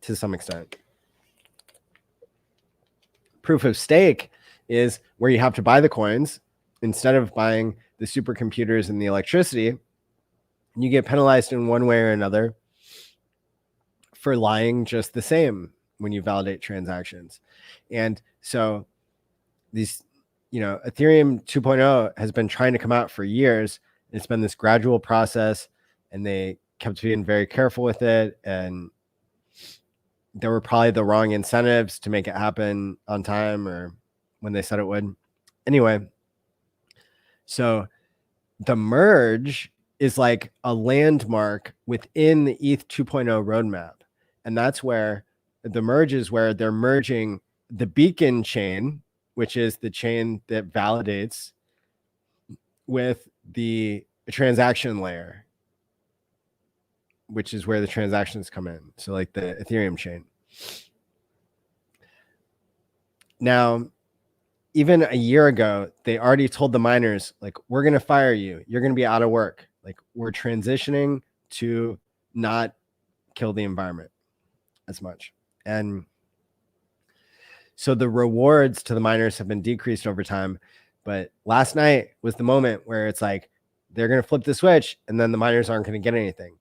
to some extent. Proof of stake is where you have to buy the coins instead of buying the supercomputers and the electricity. And you get penalized in one way or another for lying just the same when you validate transactions. And so these, Ethereum 2.0 has been trying to come out for years. It's been this gradual process, and they kept being very careful with it. And there were probably the wrong incentives to make it happen on time or when they said it would. Anyway, so the merge is like a landmark within the ETH 2.0 roadmap. And that's where the merge is, where they're merging the beacon chain, which is the chain that validates, with the transaction layer, which is where the transactions come in. So like the Ethereum chain. Now, even a year ago, they already told the miners, like, we're going to fire you. You're going to be out of work. Like, we're transitioning to not kill the environment as much. And so the rewards to the miners have been decreased over time. But last night was the moment where it's like they're going to flip the switch and then the miners aren't going to get anything.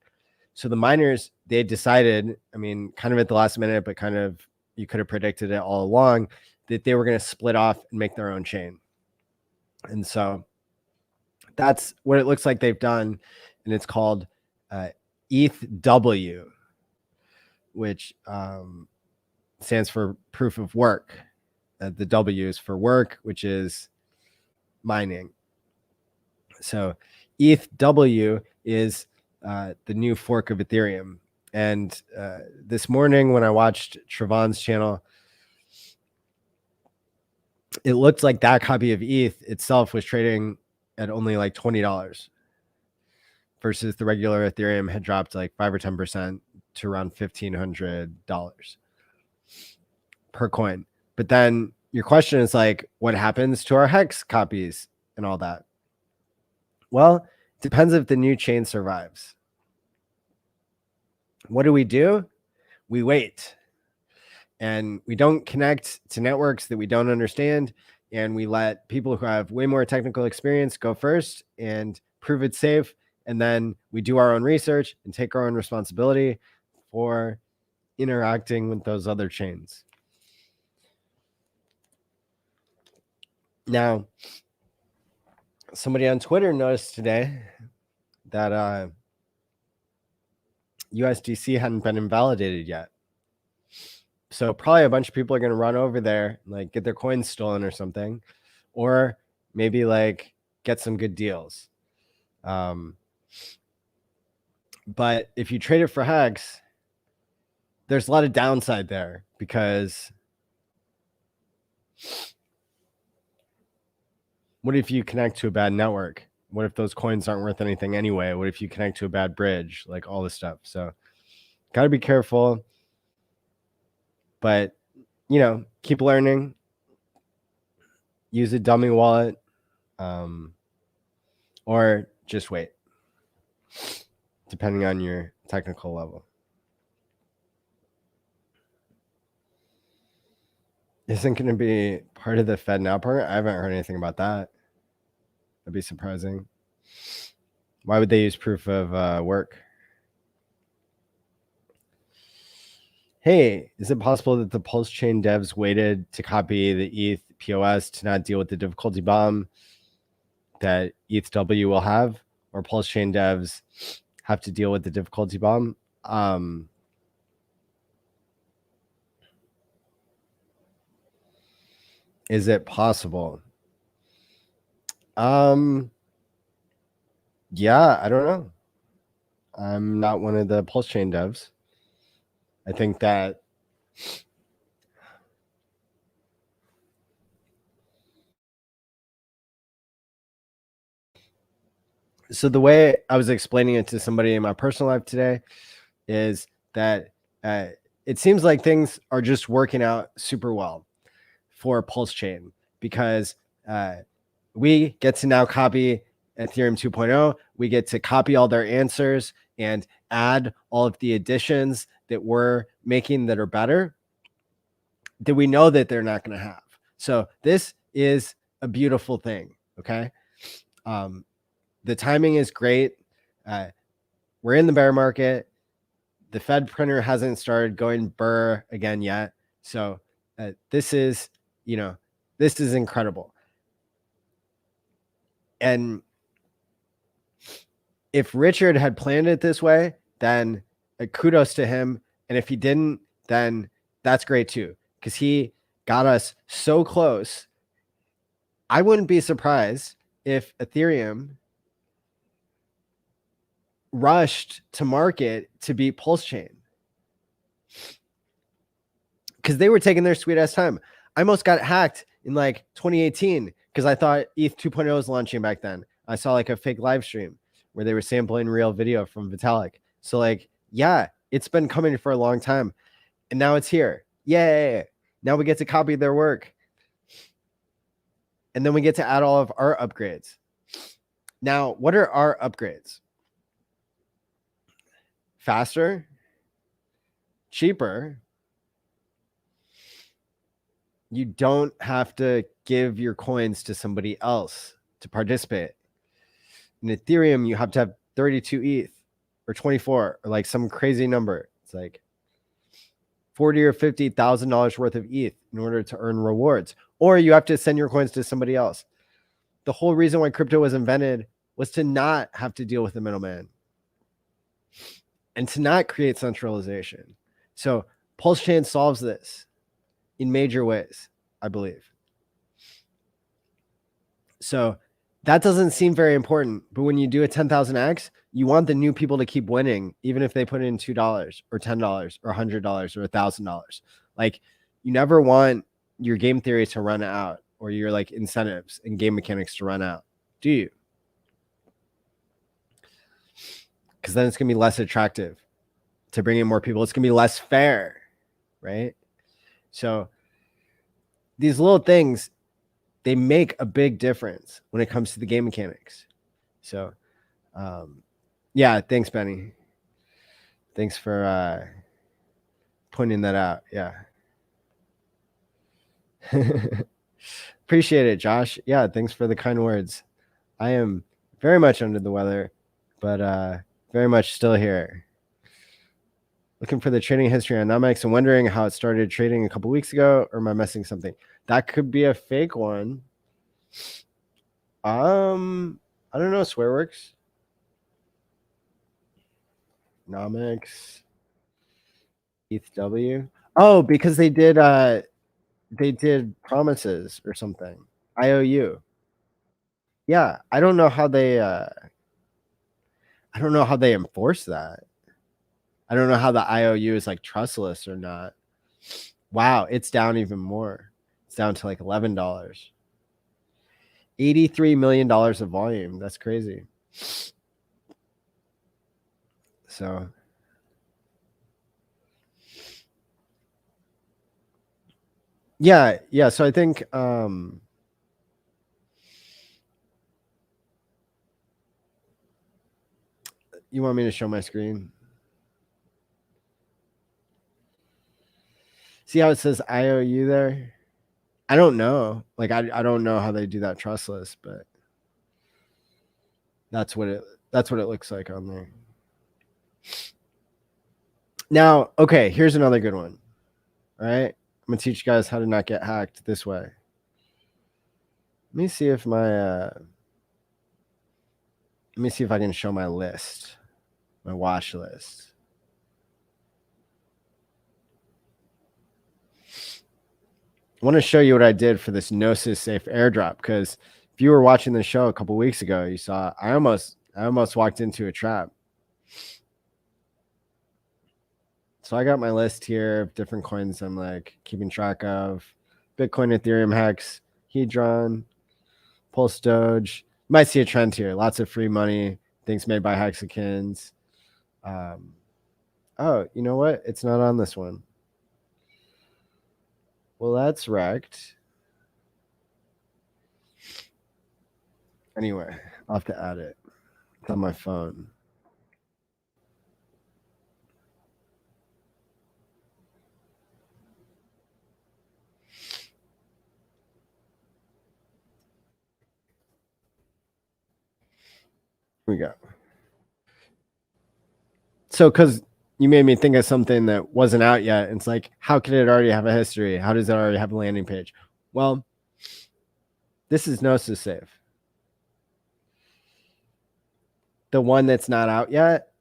So the miners, they decided, I mean, kind of at the last minute, but kind of you could have predicted it all along, that they were going to split off and make their own chain. And so that's what it looks like they've done. And it's called ETHW, which stands for proof of work. The W is for work, which is mining. So ETHW is the new fork of Ethereum. And this morning when I watched Travon's channel, it looked like that copy of ETH itself was trading at only like $20 versus the regular Ethereum had dropped like 5 or 10% to around $1,500 per coin. But then your question is like, what happens to our Hex copies and all that? Well, it depends if the new chain survives. What do? We wait. And we don't connect to networks that we don't understand. And we let people who have way more technical experience go first and prove it's safe. And then we do our own research and take our own responsibility for interacting with those other chains. Now, somebody on Twitter noticed today that USDC hadn't been invalidated yet. So probably a bunch of people are going to run over there, like get their coins stolen or something, or maybe like get some good deals. But if you trade it for Hex, there's a lot of downside there because what if you connect to a bad network? What if those coins aren't worth anything anyway? What if you connect to a bad bridge? Like all this stuff. So got to be careful. But, you know, keep learning. Use a dummy wallet. Or just wait. Depending on your technical level. Isn't going to be part of the Fed now program? I haven't heard anything about that. That'd be surprising. Why would they use proof of work? Hey, is it possible that the Pulse chain devs waited to copy the ETH POS to not deal with the difficulty bomb that ETHW will have? Or Pulse chain devs have to deal with the difficulty bomb? Is it possible? Yeah, I don't know. I'm not one of the Pulse chain devs. I think that so the way I was explaining it to somebody in my personal life today is that it seems like things are just working out super well for Pulse chain because we get to now copy Ethereum 2.0. We get to copy all their answers and add all of the additions that we're making that are better that we know that they're not going to have. So this is a beautiful thing. Okay. The timing is great. We're in the bear market. The Fed printer hasn't started going burr again yet. So this is, you know, this is incredible. And if Richard had planned it this way, then kudos to him. And if he didn't, then that's great too, because he got us so close. I wouldn't be surprised if Ethereum rushed to market to beat Pulse chain because they were taking their sweet ass time. I almost got hacked in like 2018 because I thought ETH 2.0 was launching back then. I saw like a fake live stream where they were sampling real video from Vitalik. So like, yeah, it's been coming for a long time. And now it's here. Yay. Now we get to copy their work. And then we get to add all of our upgrades. Now, what are our upgrades? Faster, cheaper. You don't have to give your coins to somebody else to participate. In Ethereum, you have to have 32 ETH or 24 or like some crazy number. It's like $40,000 or $50,000 worth of ETH in order to earn rewards, or you have to send your coins to somebody else. The whole reason why crypto was invented was to not have to deal with the middleman and to not create centralization. So Pulse Chain solves this in major ways, I believe. So that doesn't seem very important, but when you do a 10,000x, you want the new people to keep winning, even if they put in $2 or $10 or $100 or $1,000. Like, you never want your game theory to run out or your like incentives and game mechanics to run out, do you? Because then it's gonna be less attractive to bring in more people. It's gonna be less fair, right? So these little things, they make a big difference when it comes to the game mechanics. So, yeah, thanks, Benny. Thanks for pointing that out. Yeah. Appreciate it, Josh. Yeah, thanks for the kind words. I am very much under the weather, but very much still here. Looking for the trading history on Numex and wondering how it started trading a couple weeks ago, or am I missing something? That could be a fake one. I don't know. Swearworks. Numex. ETHW. Oh, because they did promises or something. IOU. Yeah, I don't know how they enforce that. I don't know how the IOU is like trustless or not. Wow, it's down even more. It's down to like $11. $83 million of volume. That's crazy. So yeah. So I think you want me to show my screen? See how it says IOU there? I don't know. Like I don't know how they do that trustless, but that's what it looks like on there. Now, okay, here's another good one. All right. I'm gonna teach you guys how to not get hacked this way. Let me see if my let me see if I can show my list, my watch list. I want to show you what I did for this Gnosis Safe airdrop, because if you were watching the show a couple weeks ago, you saw I almost walked into a trap. So I got my list here of different coins I'm like keeping track of: Bitcoin, Ethereum, Hex, Hedron, Pulse Doge. You might see a trend here. Lots of free money, things made by Hexicans. Oh, you know what? It's not on this one. Well, that's wrecked. Anyway, I'll have to add it. It's on my phone. Here we go. So, because you made me think of something that wasn't out yet. It's like, how could it already have a history? How does it already have a landing page? Well, this is Gnosis Safe. The one that's not out yet.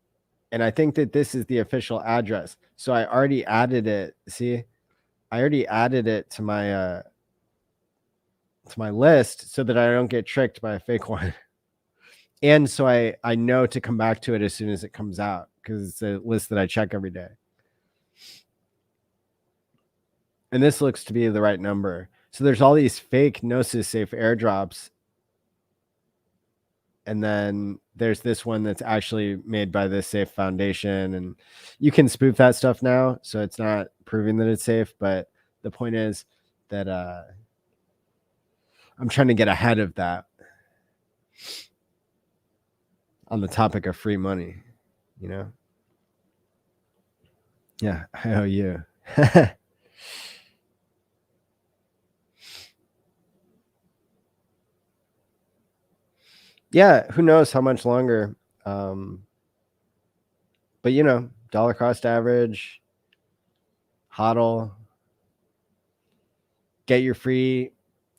And I think that this is the official address. So I already added it. See, I already added it to my list so that I don't get tricked by a fake one. And so I know to come back to it as soon as it comes out, because it's a list that I check every day. And this looks to be the right number. So there's all these fake Gnosis Safe airdrops. And then there's this one that's actually made by the Safe Foundation. And you can spoof that stuff now. So it's not proving that it's safe. But the point is that I'm trying to get ahead of that on the topic of free money, you know? Yeah, I owe you. Yeah, who knows how much longer. But you know, dollar cost average, hodl, get your free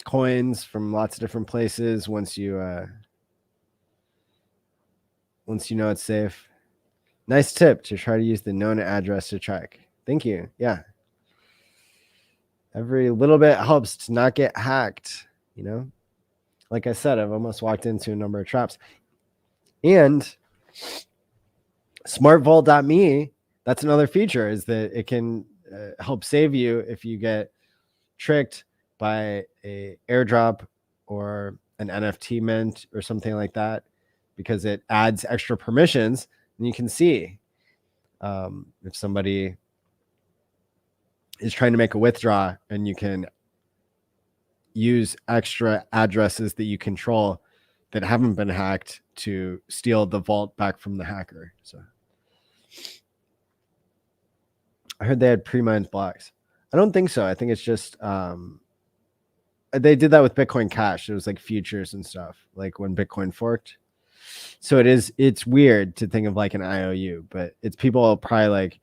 coins from lots of different places once you know it's safe. Nice tip to try to use the known address to track. Thank you. Yeah. Every little bit helps to not get hacked, you know? Like I said, I've almost walked into a number of traps. And smartvault.me, that's another feature, is that it can help save you if you get tricked by a airdrop or an NFT mint or something like that, because it adds extra permissions and you can see if somebody is trying to make a withdraw, and you can use extra addresses that you control that haven't been hacked to steal the vault back from the hacker. So I heard they had pre-mined blocks. I don't think so. I think it's just they did that with Bitcoin Cash. It was like futures and stuff, like when Bitcoin forked. So it's weird to think of like an IOU, but it's people probably like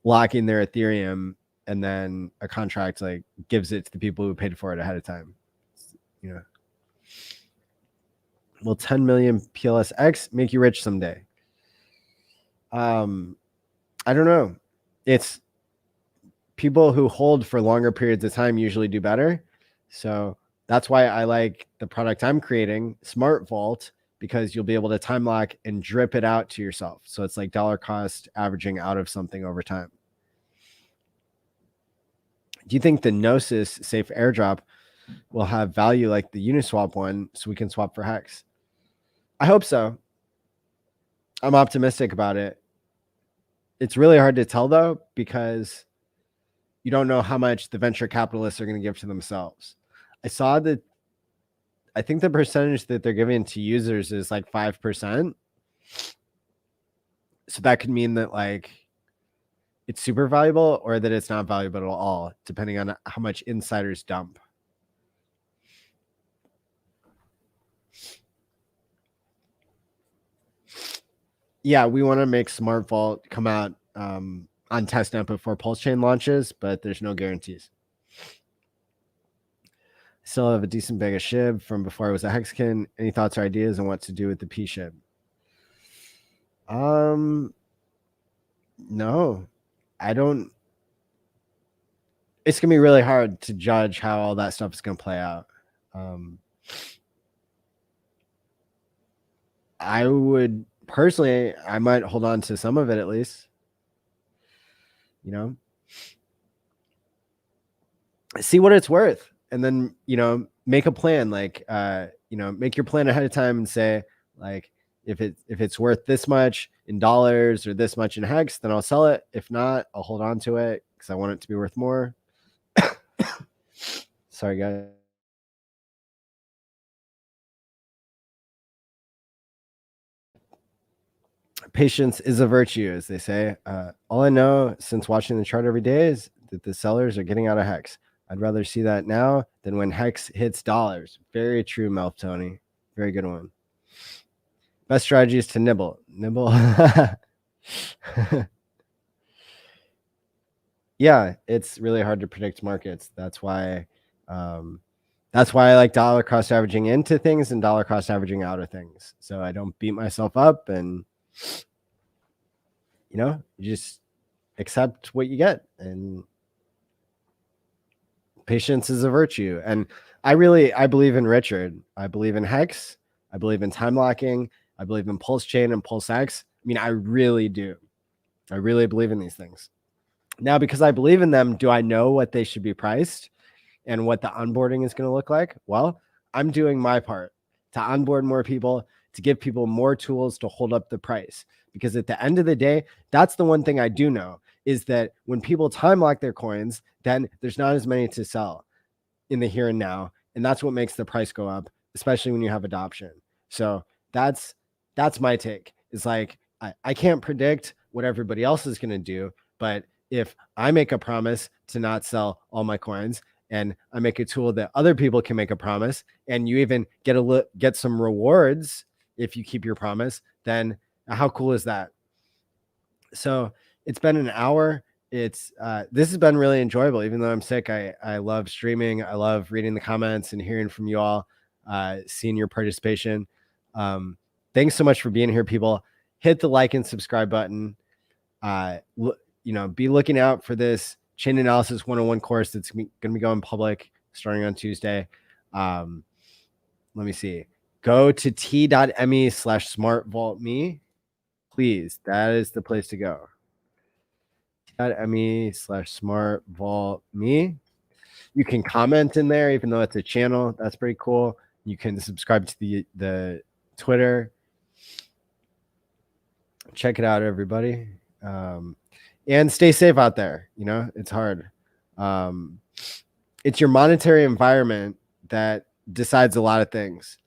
locking their Ethereum, and then a contract like gives it to the people who paid for it ahead of time. You know, will 10 million PLSX make you rich someday? I don't know. It's people who hold for longer periods of time usually do better. So that's why I like the product I'm creating, Smart Vault, because you'll be able to time lock and drip it out to yourself. So it's like dollar cost averaging out of something over time. Do you think the Gnosis safe airdrop will have value like the Uniswap one, so we can swap for Hex? I hope so. I'm optimistic about it. It's really hard to tell though, because you don't know how much the venture capitalists are going to give to themselves. I saw that I think the percentage that they're giving to users is like 5%. So that could mean that like it's super valuable, or that it's not valuable at all, depending on how much insiders dump. Yeah, we want to make Smart Vault come out on testnet before Pulse Chain launches, but there's no guarantees. Still have a decent bag of SHIB from before I was a Hexkin. Any thoughts or ideas on what to do with the P SHIB? No, I don't. It's gonna be really hard to judge how all that stuff is gonna play out. I would personally, I might hold on to some of it at least. You know, see what it's worth, and then make a plan. Like make your plan ahead of time and say like, if it's worth this much in dollars or this much in Hex, then I'll sell it. If not, I'll hold on to it because I want it to be worth more. Sorry, guys. Patience is a virtue, as they say. All I know since watching the chart every day is that the sellers are getting out of Hex. I'd rather see that now than when Hex hits dollars. Very true, Melf Tony. Very good one. Best strategy is to nibble. Yeah, it's really hard to predict markets. That's why I like dollar cost averaging into things and dollar cost averaging out of things. So I don't beat myself up, and you just accept what you get, and patience is a virtue. And I believe in Richard. I believe in Hex. I believe in time locking. I believe in Pulse Chain and Pulse X. I mean, I really do. I really believe in these things. Now, because I believe in them, do I know what they should be priced and what the onboarding is going to look like? Well, I'm doing my part to onboard more people, to give people more tools to hold up the price. Because at the end of the day, that's the one thing I do know, is that when people time lock their coins, then there's not as many to sell in the here and now. And that's what makes the price go up, especially when you have adoption. So that's my take. It's like, I can't predict what everybody else is going to do, But if I make a promise to not sell all my coins, and I make a tool that other people can make a promise, and you even get some rewards if you keep your promise, then how cool is that? So it's been an hour. This has been really enjoyable. Even though I'm sick, I love streaming. I love reading the comments and hearing from you all, seeing your participation. Thanks so much for being here, people. Hit the like and subscribe button. Be looking out for this chain analysis 101 course that's going to be going public starting on Tuesday. Let me see. Go to t.me/smartvaultme. Please, that is the place to go. t.me/smartvaultme. You can comment in there, even though it's a channel. That's pretty cool. You can subscribe to the Twitter. Check it out, everybody. And stay safe out there. It's hard. It's your monetary environment that decides a lot of things.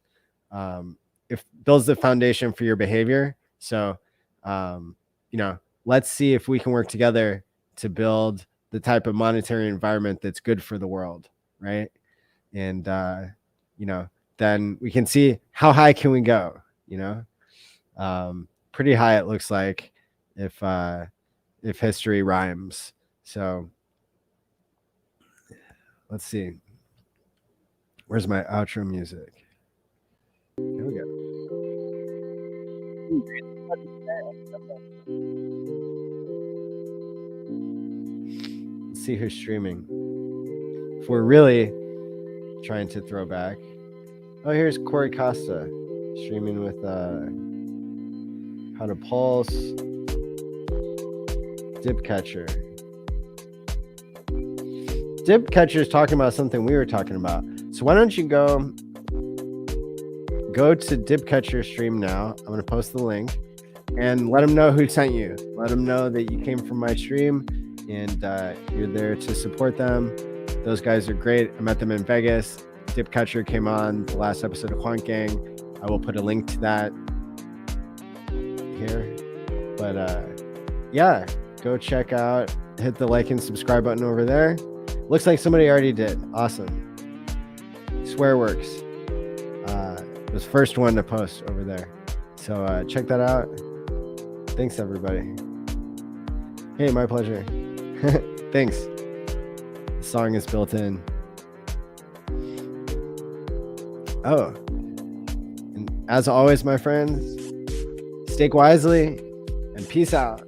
It builds the foundation for your behavior. So, let's see if we can work together to build the type of monetary environment that's good for the world, right? And, then we can see how high can we go, pretty high, it looks like, if history rhymes. So let's see. Where's my outro music? Here we go. Let's see who's streaming. If we're really trying to throw back. Oh, here's Corey Costa streaming with How to Pulse, Dipcatcher. Dipcatcher is talking about something we were talking about. So why don't you go to Dipcatcher stream now. I'm going to post the link and let them know who sent you. Let them know that you came from my stream and you're there to support them. Those guys are great. I met them in Vegas. Dipcatcher came on the last episode of Quant Gang. I will put a link to that here. But yeah, go check out, hit the like and subscribe button over there. Looks like somebody already did. Awesome. Swearworks was first one to post over there. So check that out. Thanks, everybody. Hey, my pleasure. Thanks. The song is built in. Oh, and as always, my friends, stake wisely and peace out.